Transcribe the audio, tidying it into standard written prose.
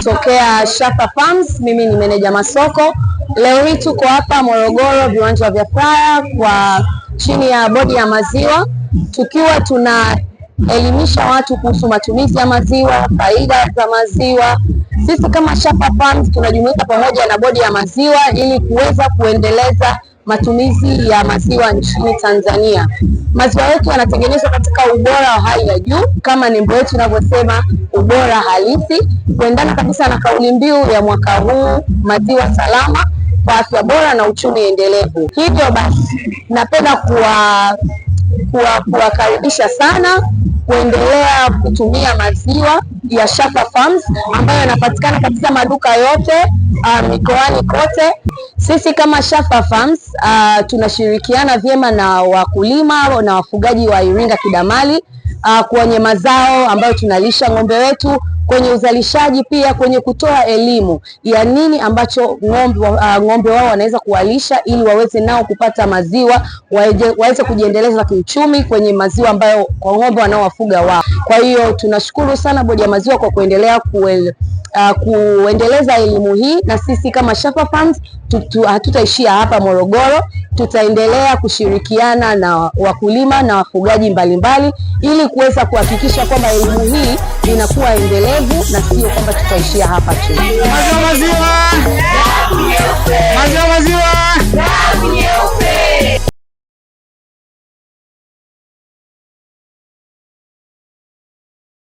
Tokea Shafa Farms, mimi ni meneja masoko. Leo hii tuko hapa Morogoro, viwanja vya Praya kwa chini ya bodi ya maziwa, tukiwa tunaelimisha watu kuhusu matumizi ya maziwa, faida za maziwa. Sisi kama Shafa Farms tunajumuika pamoja na bodi ya maziwa ili kuweza kuendeleza matumizi ya maziwa nchini Tanzania. Maziwa yetu yanatengenezwa katika ubora wa hali ya juu, kama nembo yetu inavyosema, ubora halisi, kuendana kabisa na kauli mbiu ya mwaka huu, maziwa salama kwa afya bora na uchumi endelevu. Hivyo basi, napenda kuwakaribisha sana kuendelea kutumia maziwa ya Shafa Farms ambayo yanapatikana katika maduka yote mikoani kote. Sisi kama Shafa Farms tunashirikiana vyema na wakulima na wafugaji wa Iringa Kidamali kwenye mazao ambayo tunalisha ng'ombe wetu, kwenye uzalishaji, pia kwenye kutoa elimu ya nini ambacho ng'ombe wao wanaweza kuwalisha ili waweze nao kupata maziwa, waweze kujiendeleza kiuchumi kwenye maziwa ambayo kwa ng'ombe wanaowafuga wao. Kwa hiyo tunashukuru sana bodi ya maziwa kwa kuendelea kuendeleza elimu hii, na sisi kama Shafa Farms hatutaishia hapa Morogoro, tutaendelea kushirikiana na wakulima na wafugaji mbalimbali ili kuweza kuhakikisha kwamba elimu hii inakuwa endelevu na sio kwamba tutaishia hapa tu. Maziwa!